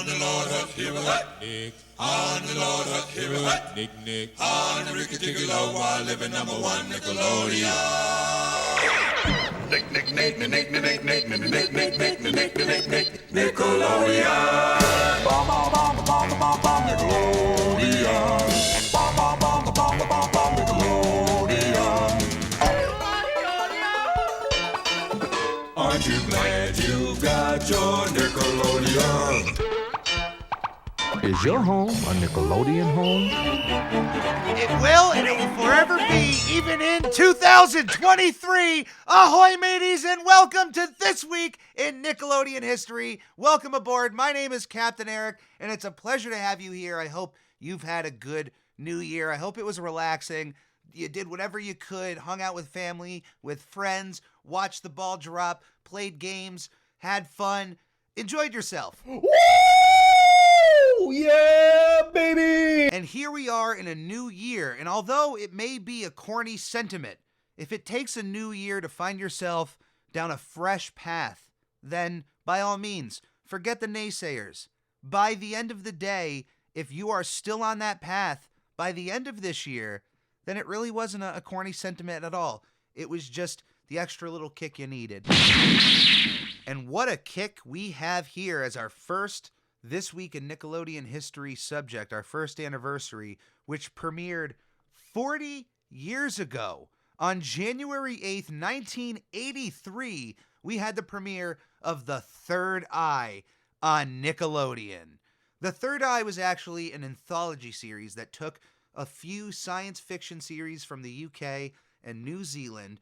On the Lord of Hero, Nick. On the Lord of Hero, Nick. On the Ricky Ticky Low while living number one Nickelodeon. Nickelodeon. Bom, bom, bom, bom, bom, bom, Nickelodeon. Bom, bom, bom, bom, bom, bom, Nickelodeon. Aren't you glad you got your Nickelodeon? Is your home a Nickelodeon home? It will, and it will forever be, even in 2023. Ahoy, mateys, and welcome to This Week in Nickelodeon History. Welcome aboard. My name is Captain Eric, and it's a pleasure to have you here. I hope you've had a good new year. I hope it was relaxing. You did whatever you could, hung out with family, with friends, watched the ball drop, played games, had fun, enjoyed yourself. Woo! Yeah, baby! And here we are in a new year, and although it may be a corny sentiment, if it takes a new year to find yourself down a fresh path, then by all means, forget the naysayers. By the end of the day, if you are still on that path by the end of this year, then it really wasn't a corny sentiment at all. It was just the extra little kick you needed. And what a kick we have here as our first This Week in Nickelodeon History subject, our first anniversary, which premiered 40 years ago. On January 8th, 1983, we had the premiere of The Third Eye on Nickelodeon. The Third Eye was actually an anthology series that took a few science fiction series from the UK and New Zealand.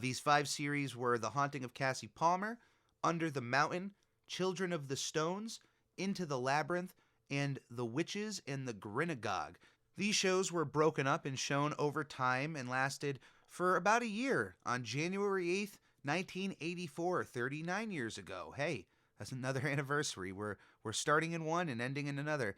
These 5 series were The Haunting of Cassie Palmer, Under the Mountain, Children of the Stones, Into the Labyrinth, and The Witches and the Grinagog. These shows were broken up and shown over time and lasted for about a year. On January 8th, 1984, 39 years ago. Hey, that's another anniversary. We're starting in one and ending in another.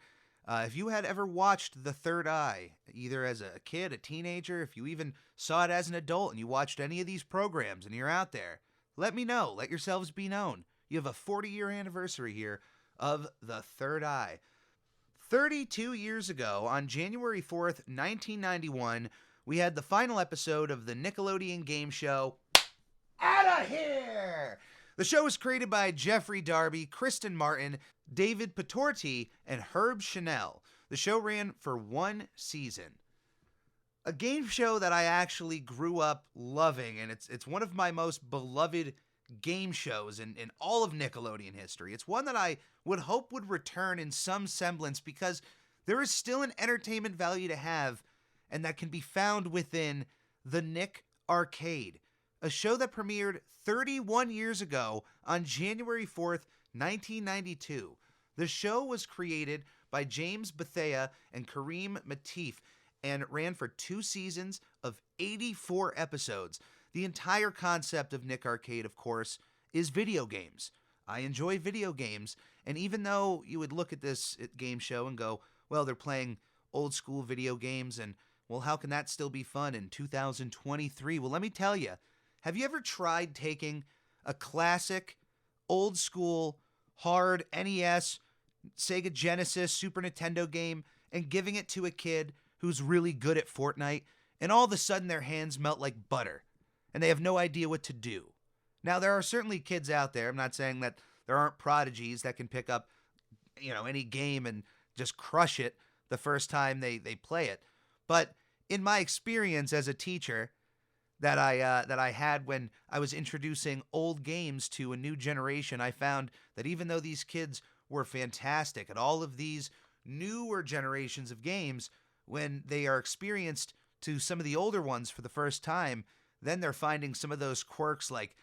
If you had ever watched The Third Eye, either as a kid, a teenager, if you even saw it as an adult and you watched any of these programs and you're out there, let me know. Let yourselves be known. You have a 40-year anniversary here of The Third Eye. 32 years ago, on January 4th, 1991, we had the final episode of the Nickelodeon game show, Outta Here! The show was created by Jeffrey Darby, Kristen Martin, David Patorti, and Herb Chanel. The show ran for 1 season. A game show that I actually grew up loving, and it's one of my most beloved game shows in all of Nickelodeon history. It's one that I would hope would return in some semblance because there is still an entertainment value to have, and that can be found within the Nick Arcade, a show that premiered 31 years ago on January 4th, 1992. The show was created by James Bethea and Kareem Matif and ran for 2 seasons of 84 episodes. The entire concept of Nick Arcade, of course, is video games. I enjoy video games, and even though you would look at this game show and go, well, they're playing old school video games, and well, how can that still be fun in 2023? Well, let me tell you, have you ever tried taking a classic, old school, hard NES, Sega Genesis, Super Nintendo game and giving it to a kid who's really good at Fortnite, and all of a sudden their hands melt like butter, and they have no idea what to do? Now, there are certainly kids out there, I'm not saying that there aren't prodigies that can pick up, any game and just crush it the first time they play it. But in my experience as a teacher that I had when I was introducing old games to a new generation, I found that even though these kids were fantastic at all of these newer generations of games, when they are experienced to some of the older ones for the first time, then they're finding some of those quirks, like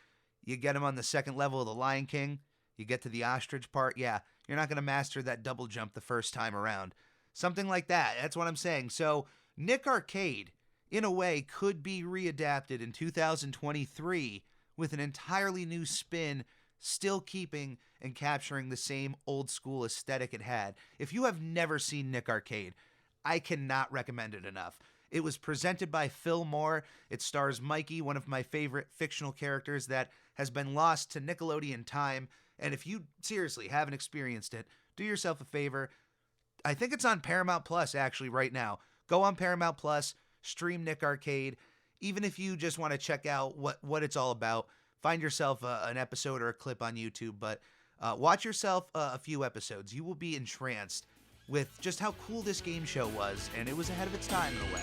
you get them on the second level of the Lion King, you get to the ostrich part, yeah, you're not going to master that double jump the first time around. Something like that. That's what I'm saying. So Nick Arcade, in a way, could be readapted in 2023 with an entirely new spin, still keeping and capturing the same old school aesthetic it had. If you have never seen Nick Arcade, I cannot recommend it enough. It was presented by Phil Moore. It stars Mikey, one of my favorite fictional characters that has been lost to Nickelodeon time. And if you seriously haven't experienced it, do yourself a favor. I think it's on Paramount Plus actually right now. Go on Paramount Plus, stream Nick Arcade. Even if you just want to check out what it's all about, find yourself an episode or a clip on YouTube, but watch yourself a few episodes. You will be entranced with just how cool this game show was, and it was ahead of its time in a way.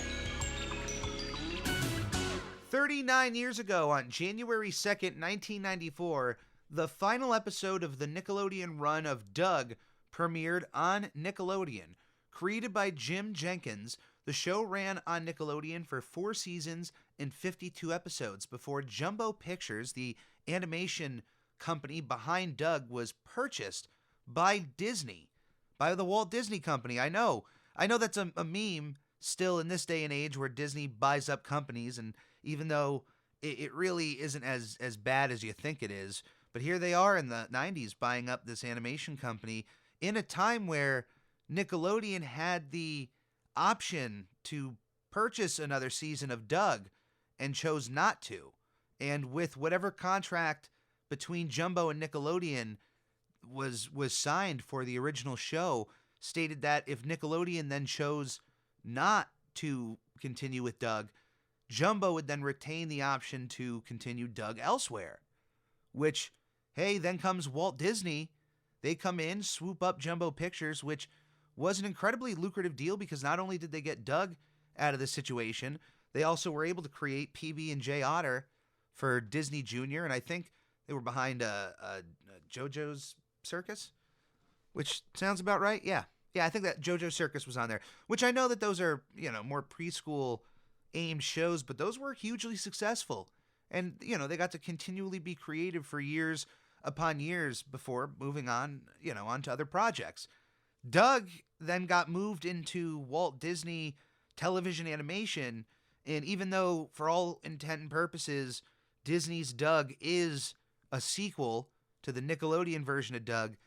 39 years ago, on January 2nd, 1994, the final episode of the Nickelodeon run of Doug premiered on Nickelodeon. Created by Jim Jenkins, the show ran on Nickelodeon for 4 seasons and 52 episodes before Jumbo Pictures, the animation company behind Doug, was purchased by Disney, by the Walt Disney Company. I know that's a meme still in this day and age where Disney buys up companies, and even though it really isn't as bad as you think it is, but here they are in the 90s buying up this animation company in a time where Nickelodeon had the option to purchase another season of Doug and chose not to. And with whatever contract between Jumbo and Nickelodeon was signed for the original show, stated that if Nickelodeon then chose not to continue with Doug, Jumbo would then retain the option to continue Doug elsewhere. Which, hey, then comes Walt Disney. They come in, swoop up Jumbo Pictures, which was an incredibly lucrative deal because not only did they get Doug out of the situation, they also were able to create PB&J Otter for Disney Junior, and I think they were behind JoJo's Circus, which sounds about right. Yeah, I think that JoJo's Circus was on there, which I know that those are, more preschool aimed shows, but those were hugely successful. And, they got to continually be creative for years upon years before moving on, on to other projects. Doug then got moved into Walt Disney television animation, and even though, for all intent and purposes, Disney's Doug is a sequel to the Nickelodeon version of Doug,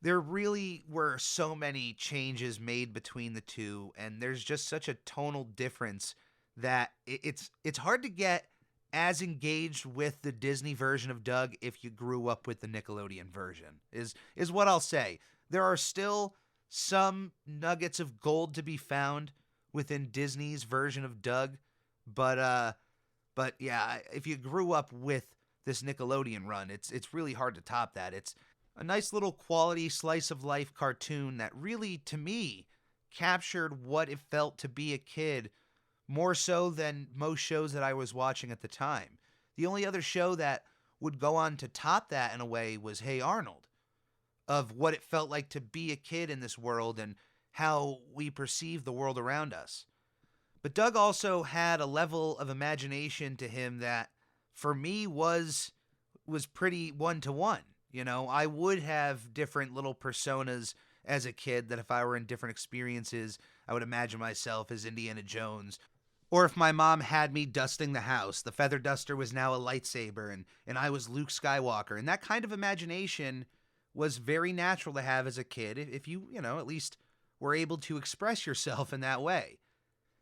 there really were so many changes made between the two, and there's just such a tonal difference that it's hard to get as engaged with the Disney version of Doug if you grew up with the Nickelodeon version, is what I'll say. There are still some nuggets of gold to be found within Disney's version of Doug, but yeah, if you grew up with this Nickelodeon run, it's really hard to top that. It's a nice little quality slice of life cartoon that really, to me, captured what it felt to be a kid more so than most shows that I was watching at the time. The only other show that would go on to top that in a way was Hey Arnold, of what it felt like to be a kid in this world and how we perceive the world around us. But Doug also had a level of imagination to him that, for me, was pretty one-to-one. I would have different little personas as a kid that if I were in different experiences, I would imagine myself as Indiana Jones. Or if my mom had me dusting the house, the feather duster was now a lightsaber, and I was Luke Skywalker. And that kind of imagination was very natural to have as a kid if you, at least were able to express yourself in that way.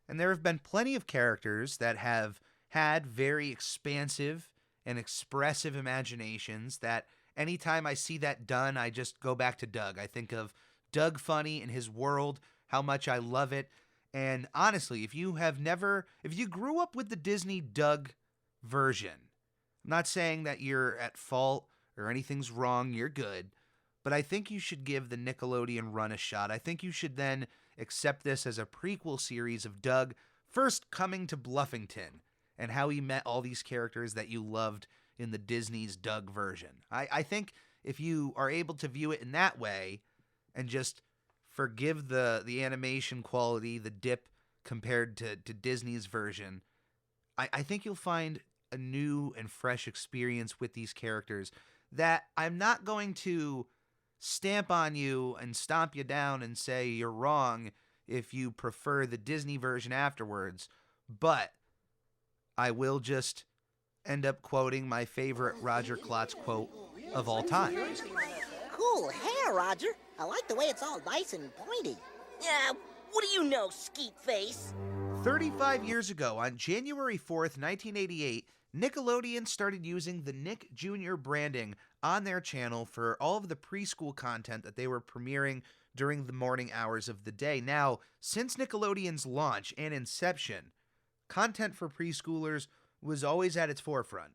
And there have been plenty of characters that have had very expansive and expressive imaginations that anytime I see that done, I just go back to Doug. I think of Doug Funny and his world, how much I love it. And honestly, if you grew up with the Disney Doug version, I'm not saying that you're at fault or anything's wrong, you're good, but I think you should give the Nickelodeon run a shot. I think you should then accept this as a prequel series of Doug first coming to Bluffington and how he met all these characters that you loved in the Disney's Doug version. I think if you are able to view it in that way and just forgive the animation quality, the dip compared to Disney's version, I think you'll find a new and fresh experience with these characters that I'm not going to stamp on you and stomp you down and say you're wrong if you prefer the Disney version afterwards, but I will just end up quoting my favorite Roger Klotz quote of all time. Cool hair, Roger. I like the way it's all nice and pointy. Yeah, what do you know, skeet face? 35 years ago, on January 4th, 1988, Nickelodeon started using the Nick Jr. branding on their channel for all of the preschool content that they were premiering during the morning hours of the day. Now, since Nickelodeon's launch and inception, content for preschoolers was always at its forefront.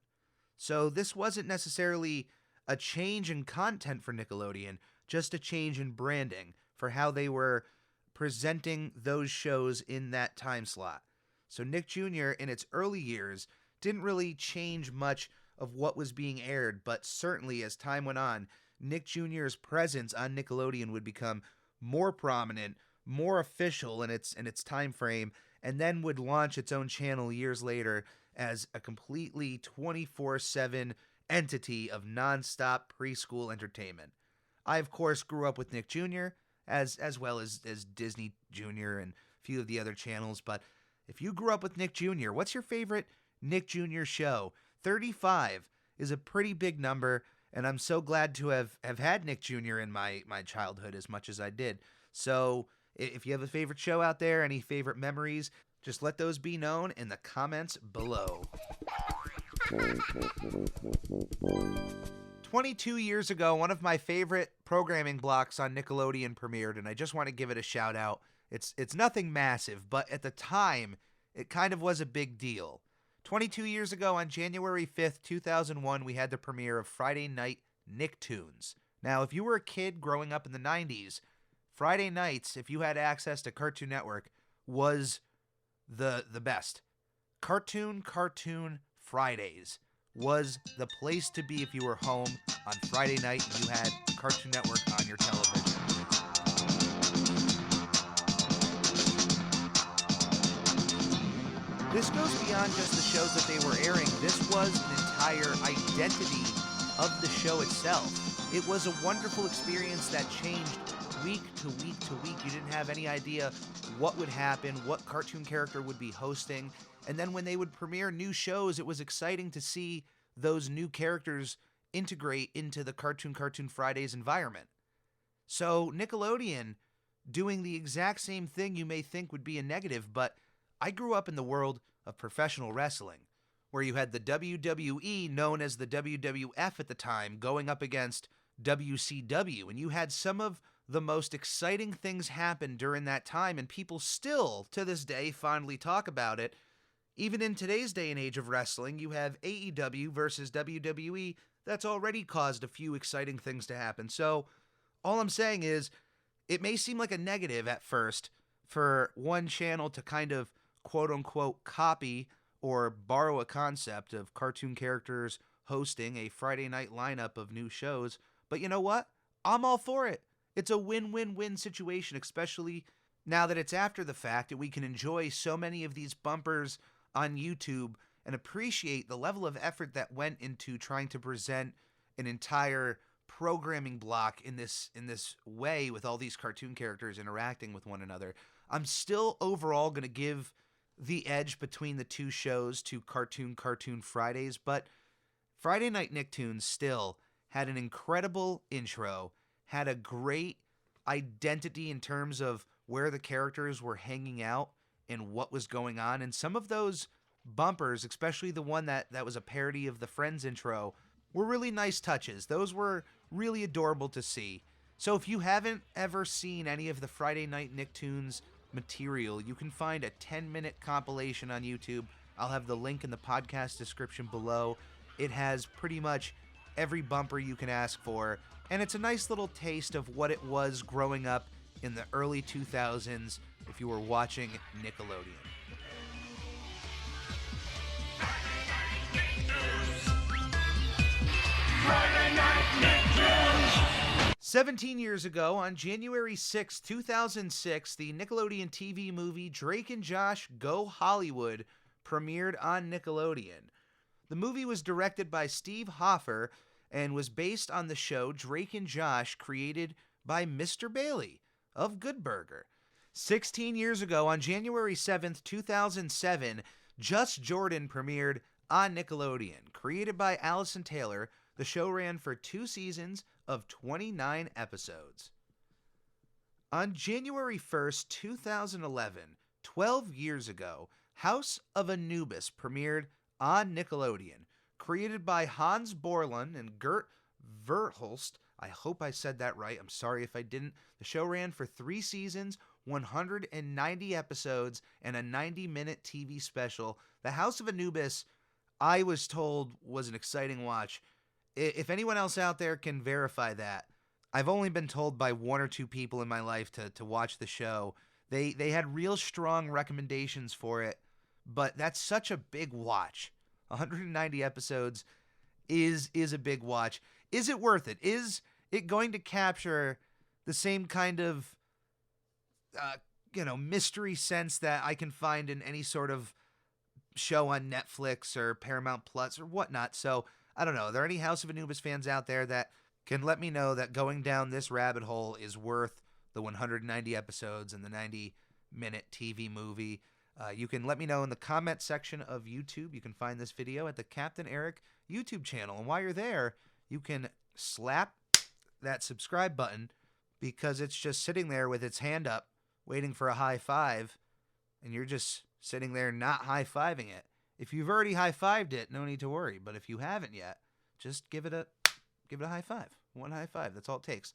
So this wasn't necessarily a change in content for Nickelodeon, just a change in branding for how they were presenting those shows in that time slot. So Nick Jr. in its early years didn't really change much of what was being aired, but certainly as time went on, Nick Jr.'s presence on Nickelodeon would become more prominent, more official in its time frame, and then would launch its own channel years later as a completely 24/7 entity of nonstop preschool entertainment. I, of course, grew up with Nick Jr., as well as Disney Jr. and a few of the other channels, but if you grew up with Nick Jr., what's your favorite Nick Jr. show? 35 is a pretty big number, and I'm so glad to have had Nick Jr. in my childhood as much as I did. So if you have a favorite show out there, any favorite memories, just let those be known in the comments below. 22 years ago, one of my favorite programming blocks on Nickelodeon premiered, and I just want to give it a shout out. It's nothing massive, but at the time, it kind of was a big deal. 22 years ago, on January 5th, 2001, we had the premiere of Friday Night Nicktoons. Now, if you were a kid growing up in the 90s, Friday nights, if you had access to Cartoon Network, was the best. Cartoon Fridays was the place to be if you were home on Friday night and you had Cartoon Network on your television. This goes beyond just the shows that they were airing. This was an entire identity of the show itself. It was a wonderful experience that changed week to week to week. You didn't have any idea what would happen, what cartoon character would be hosting. And then when they would premiere new shows, it was exciting to see those new characters integrate into the Cartoon Fridays environment. So Nickelodeon doing the exact same thing you may think would be a negative, but I grew up in the world of professional wrestling, where you had the WWE, known as the WWF at the time, going up against WCW, and you had some of the most exciting things happen during that time, and people still, to this day, fondly talk about it. Even in today's day and age of wrestling, you have AEW versus WWE that's already caused a few exciting things to happen. So all I'm saying is, it may seem like a negative at first for one channel to kind of quote-unquote copy or borrow a concept of cartoon characters hosting a Friday night lineup of new shows, but you know what? I'm all for it. It's a win-win-win situation, especially now that it's after the fact and we can enjoy so many of these bumpers on YouTube and appreciate the level of effort that went into trying to present an entire programming block in this way with all these cartoon characters interacting with one another. I'm still overall going to give the edge between the two shows to Cartoon Fridays, but Friday Night Nicktoons still had an incredible intro, had a great identity in terms of where the characters were hanging out and what was going on, and some of those bumpers, especially the one that was a parody of the Friends intro, were really nice touches. Those were really adorable to see. So if you haven't ever seen any of the Friday Night Nicktoons material, you can find a 10-minute compilation on YouTube. I'll have the link in the podcast description below. It has pretty much every bumper you can ask for, and it's a nice little taste of what it was growing up in the early 2000s if you were watching Nickelodeon. Friday Night Nicktoons. 17 years ago, on January 6, 2006, the Nickelodeon TV movie Drake and Josh Go Hollywood premiered on Nickelodeon. The movie was directed by Steve Hoffer and was based on the show Drake and Josh, created by Mr. Bailey of Good Burger. 16 years ago, on January 7th, 2007, Just Jordan premiered on Nickelodeon. Created by Allison Taylor, the show ran for 2 seasons of 29 episodes. On January 1st, 2011, 12 years ago, House of Anubis premiered on Nickelodeon. Created by Hans Borland and Gert Verhulst. I hope I said that right. I'm sorry if I didn't. The show ran for 3 seasons, 190 episodes, and a 90-minute TV special. The House of Anubis, I was told, was an exciting watch. If anyone else out there can verify that, I've only been told by 1 or 2 people in my life to watch the show. They had real strong recommendations for it, but that's such a big watch. 190 episodes is a big watch. Is it worth it? Is it going to capture the same kind of mystery sense that I can find in any sort of show on Netflix or Paramount Plus or whatnot? So I don't know. Are there any House of Anubis fans out there that can let me know that going down this rabbit hole is worth the 190 episodes and the 90-minute TV movie? You can let me know in the comment section of YouTube. You can find this video at the Captain Eric YouTube channel. And while you're there, you can slap that subscribe button because it's just sitting there with its hand up waiting for a high five, and you're just sitting there not high-fiving it. If you've already high-fived it, no need to worry. But if you haven't yet, just give it a high five. 1 high five. That's all it takes.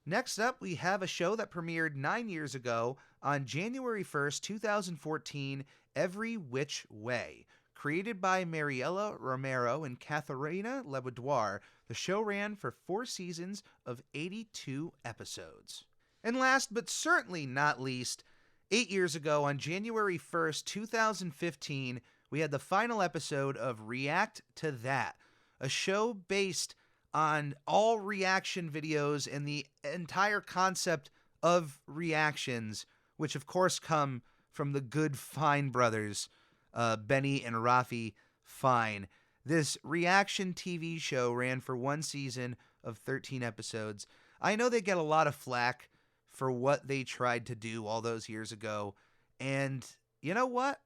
Next up, we have a show that premiered 9 years ago on January 1st, 2014, Every Which Way. Created by Mariela Romero and Katharina Leboudoir, the show ran for 4 seasons of 82 episodes. And last but certainly not least, 8 years ago on January 1st, 2015, we had the final episode of React to That, a show based on all reaction videos and the entire concept of reactions, which of course come from the good Fine brothers, Benny and Rafi Fine. This reaction TV show ran for 1 season of 13 episodes. I know they get a lot of flack for what they tried to do all those years ago, and you know what?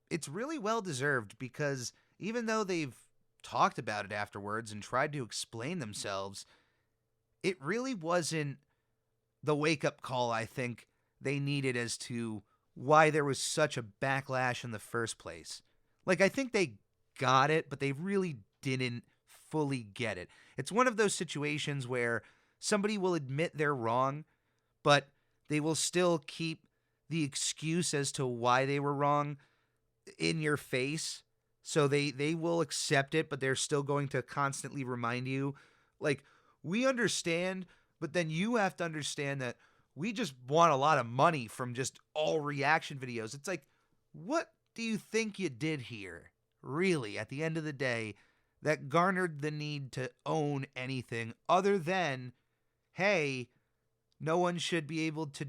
It's really well deserved, because even though they've talked about it afterwards and tried to explain themselves, it really wasn't the wake-up call I think they needed as to why there was such a backlash in the first place. Like, I think they got it, but they really didn't fully get it. It's one of those situations where somebody will admit they're wrong, but they will still keep the excuse as to why they were wrong in your face. So they will accept it, but they're still going to constantly remind you, like, we understand, but then you have to understand that we just want a lot of money from just all reaction videos. It's like, what do you think you did here, really, at the end of the day, that garnered the need to own anything other than, hey, no one should be able to,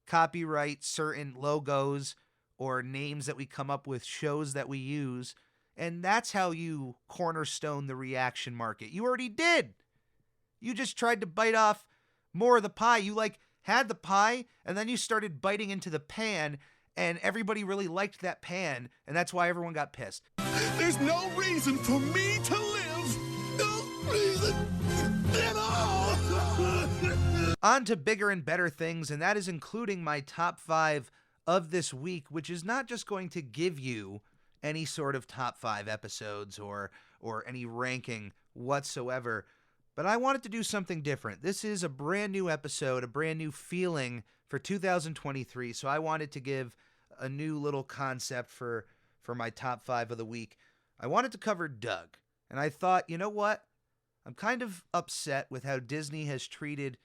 copyright certain logos or names that we come up with, shows that we use, and that's how you cornerstone the reaction market. You already did. You just tried to bite off more of the pie. You, had the pie, and then you started biting into the pan, and everybody really liked that pan, and that's why everyone got pissed. There's no reason for me to live. No reason at all. On to bigger and better things, and that is including my top 5 of this week, which is not just going to give you any sort of top 5 episodes or any ranking whatsoever, but I wanted to do something different. This is a brand new episode, a brand new feeling for 2023, so I wanted to give a new little concept for my top 5 of the week. I wanted to cover Doug, and I thought, you know what? I'm kind of upset with how Disney has treated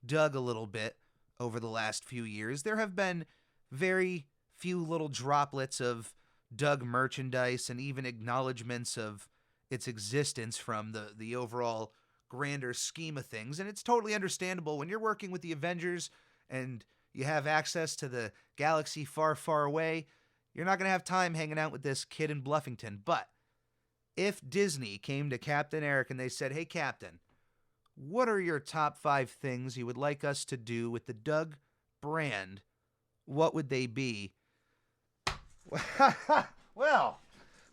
Doug a little bit over the last few years. There have been very few little droplets of Doug merchandise and even acknowledgments of its existence from the overall grander scheme of things. And it's totally understandable when you're working with the Avengers and you have access to the galaxy far, far away. You're not going to have time hanging out with this kid in Bluffington. But if Disney came to Captain Eric and they said, hey, Captain, what are your top 5 things you would like us to do with the Doug brand? What would they be? Well,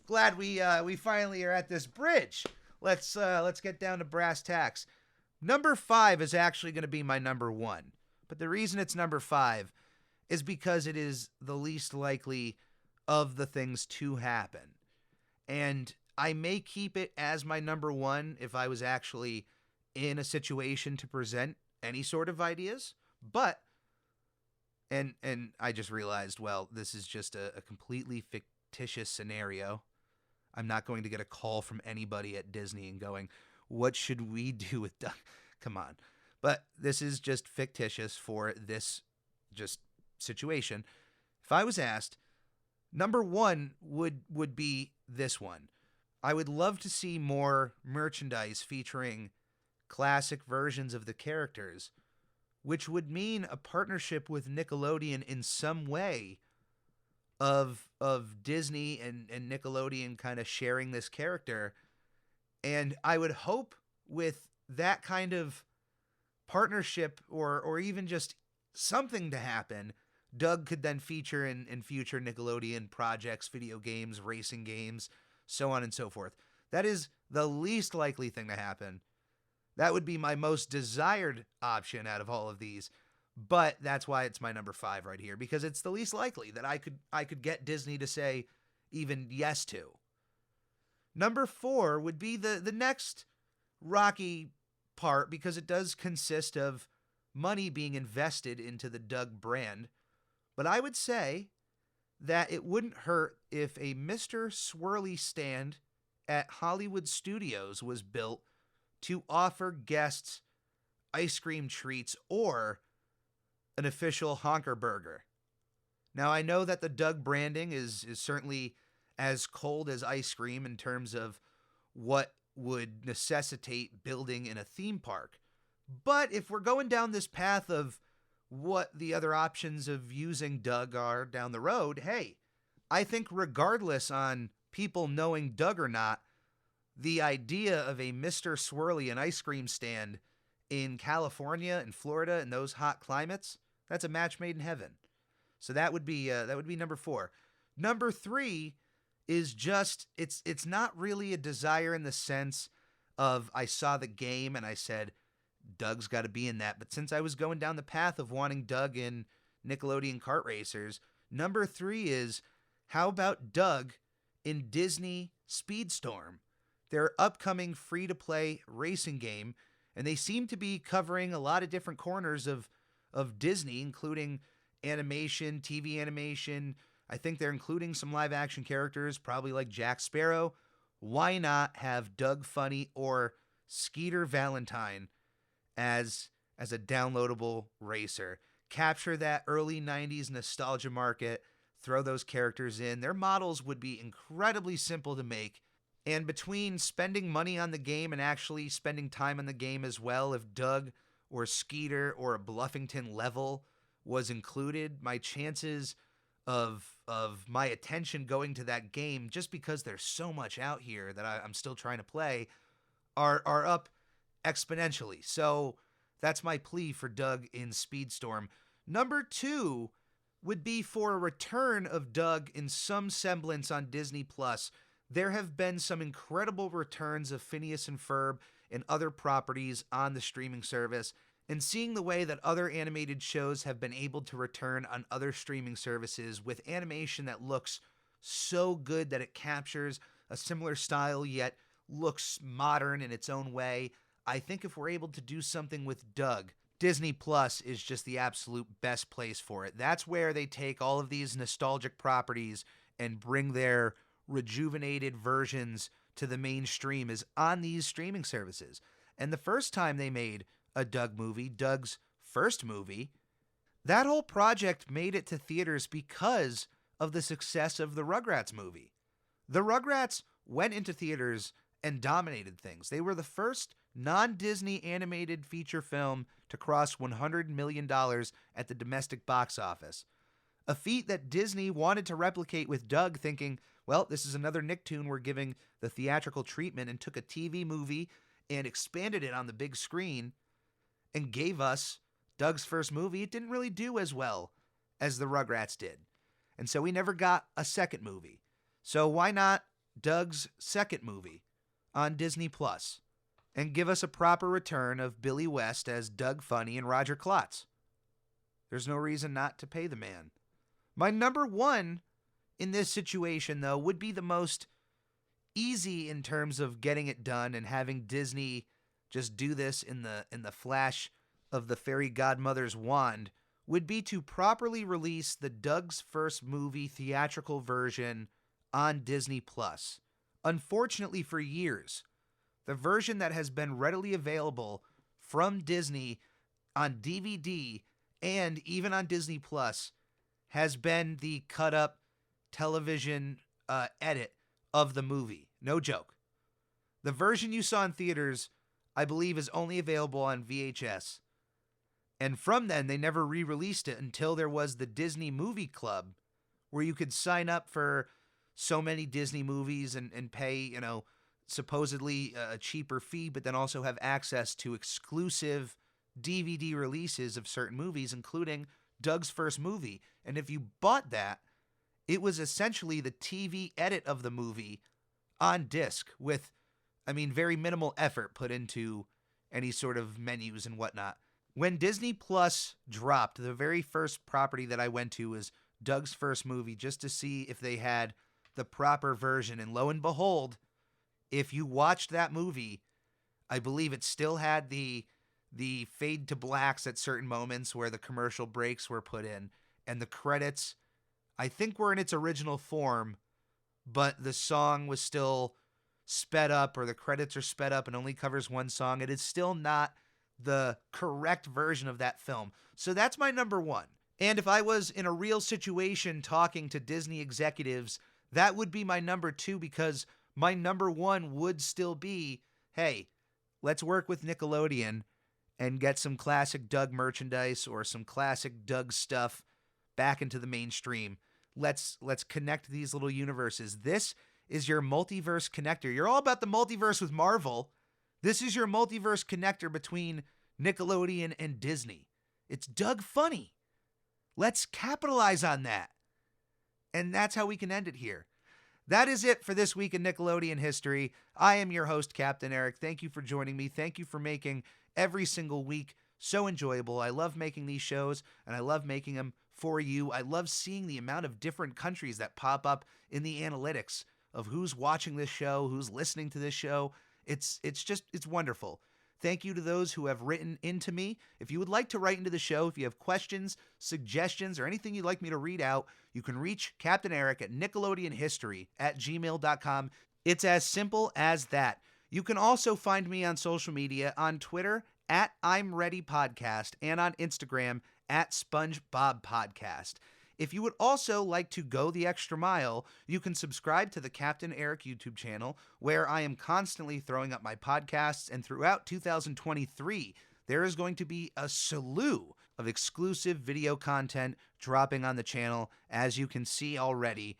glad we finally are at this bridge. Let's get down to brass tacks. Number 5 is actually going to be my number 1. But the reason it's number 5 is because it is the least likely of the things to happen. And I may keep it as my number one if I was actually in a situation to present any sort of ideas. But and I just realized, well, this is just a completely fictitious scenario. I'm not going to get a call from anybody at Disney and going, what should we do with Doug? Come on. But this is just fictitious for this just situation. If I was asked, number one would be this one. I would love to see more merchandise featuring classic versions of the characters, which would mean a partnership with Nickelodeon in some way of Disney and Nickelodeon kind of sharing this character. And I would hope with that kind of partnership or even just something to happen, Doug could then feature in future Nickelodeon projects, video games, racing games, so on and so forth. That is the least likely thing to happen. That would be my most desired option out of all of these. But that's why it's my number 5 right here, because it's the least likely that I could get Disney to say even yes to. Number 4 would be the next rocky part, because it does consist of money being invested into the Doug brand. But I would say that it wouldn't hurt if a Mr. Swirly stand at Hollywood Studios was built to offer guests ice cream treats or an official honker burger. Now, I know that the Doug branding is certainly as cold as ice cream in terms of what would necessitate building in a theme park. But if we're going down this path of what the other options of using Doug are down the road, hey, I think regardless on people knowing Doug or not, the idea of a Mr. Swirly and ice cream stand in California and Florida and those hot climates, that's a match made in heaven. So that would be number 4. Number 3 is just it's not really a desire in the sense of I saw the game and I said Doug's got to be in that. But since I was going down the path of wanting Doug in Nickelodeon Kart Racers, number 3 is how about Doug in Disney Speedstorm, their upcoming free-to-play racing game, and they seem to be covering a lot of different corners of Disney, including animation, TV animation. I think they're including some live-action characters, probably like Jack Sparrow. Why not have Doug Funny or Skeeter Valentine as a downloadable racer? Capture that early 90s nostalgia market, throw those characters in. Their models would be incredibly simple to make. And between spending money on the game and actually spending time on the game as well, if Doug or Skeeter or a Bluffington level was included, my chances of my attention going to that game, just because there's so much out here that I'm still trying to play, are up exponentially. So that's my plea for Doug in Speedstorm. Number 2 would be for a return of Doug in some semblance on Disney+. There have been some incredible returns of Phineas and Ferb and other properties on the streaming service, and seeing the way that other animated shows have been able to return on other streaming services with animation that looks so good that it captures a similar style yet looks modern in its own way. I think if we're able to do something with Doug, Disney Plus is just the absolute best place for it. That's where they take all of these nostalgic properties and bring their rejuvenated versions to the mainstream, is on these streaming services. And the first time they made a Doug movie, Doug's first movie, that whole project made it to theaters because of the success of the Rugrats movie. The Rugrats went into theaters and dominated things. They were the first non-Disney animated feature film to cross $100 million at the domestic box office. A feat that Disney wanted to replicate with Doug, thinking, well, this is another Nicktoon we're giving the theatrical treatment, and took a TV movie and expanded it on the big screen and gave us Doug's first movie. It didn't really do as well as the Rugrats did. And so we never got a second movie. So why not Doug's second movie on Disney Plus and give us a proper return of Billy West as Doug Funny and Roger Klotz? There's no reason not to pay the man. My number 1 in this situation, though, would be the most easy in terms of getting it done and having Disney just do this in the flash of the fairy godmother's wand would be to properly release the Doug's First Movie theatrical version on Disney Plus. Unfortunately, for years, the version that has been readily available from Disney on DVD and even on Disney Plus has been the cut up television edit of the movie. No joke. The version you saw in theaters, I believe, is only available on VHS. And from then, they never re-released it until there was the Disney Movie Club, where you could sign up for so many Disney movies and pay, supposedly a cheaper fee, but then also have access to exclusive DVD releases of certain movies, including Doug's First Movie. And if you bought that, it was essentially the TV edit of the movie on disc with, very minimal effort put into any sort of menus and whatnot. When Disney Plus dropped, the very first property that I went to was Doug's First Movie, just to see if they had the proper version. And lo and behold, if you watched that movie, I believe it still had the fade to blacks at certain moments where the commercial breaks were put in, and the credits, I think, were in its original form, but the song was still sped up, or the credits are sped up and only covers one song. It is still not the correct version of that film. So that's my number one. And if I was in a real situation talking to Disney executives, that would be my number two, because my number one would still be, hey, let's work with Nickelodeon and get some classic Doug merchandise or some classic Doug stuff back into the mainstream. Let's connect these little universes. This is your multiverse connector. You're all about the multiverse with Marvel. This is your multiverse connector between Nickelodeon and Disney. It's Doug funny. Let's capitalize on that. And that's how we can end it here. That is it for this week in Nickelodeon history. I am your host, Captain Eric. Thank you for joining me. Thank you for making every single week so enjoyable. I love making these shows, and I love making them for you. I love seeing the amount of different countries that pop up in the analytics of who's watching this show, who's listening to this show. It's wonderful. Thank you to those who have written into me. If you would like to write into the show, if you have questions, suggestions, or anything you'd like me to read out, you can reach Captain Eric at nickelodeonhistory@gmail.com. It's as simple as that. You can also find me on social media, on Twitter at I'm Ready Podcast, and on Instagram at SpongeBob Podcast. If you would also like to go the extra mile, you can subscribe to the Captain Eric YouTube channel, where I am constantly throwing up my podcasts, and throughout 2023, there is going to be a slew of exclusive video content dropping on the channel, as you can see already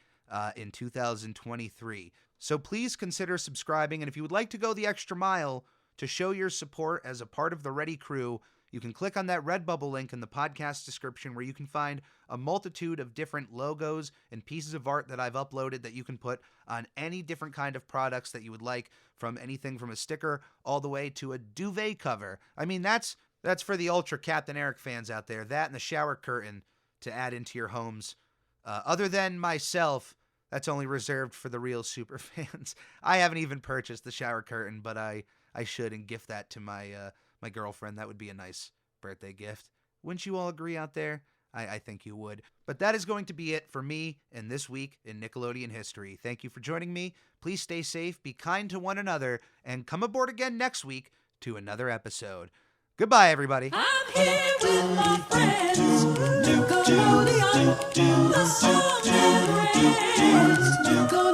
in 2023. So please consider subscribing, and if you would like to go the extra mile to show your support as a part of the Ready crew, you can click on that Redbubble link in the podcast description, where you can find a multitude of different logos and pieces of art that I've uploaded that you can put on any different kind of products that you would like, from anything from a sticker all the way to a duvet cover. That's for the ultra Captain Eric fans out there. That and the shower curtain to add into your homes. Other than myself, that's only reserved for the real super fans. I haven't even purchased the shower curtain, but I should, and gift that to my girlfriend. That would be a nice birthday gift. Wouldn't you all agree out there? I think you would. But that is going to be it for me in this week in Nickelodeon history. Thank you for joining me. Please stay safe, be kind to one another, and come aboard again next week to another episode. Goodbye, everybody. I'm here with my friends. Nickelodeon, the song and friends.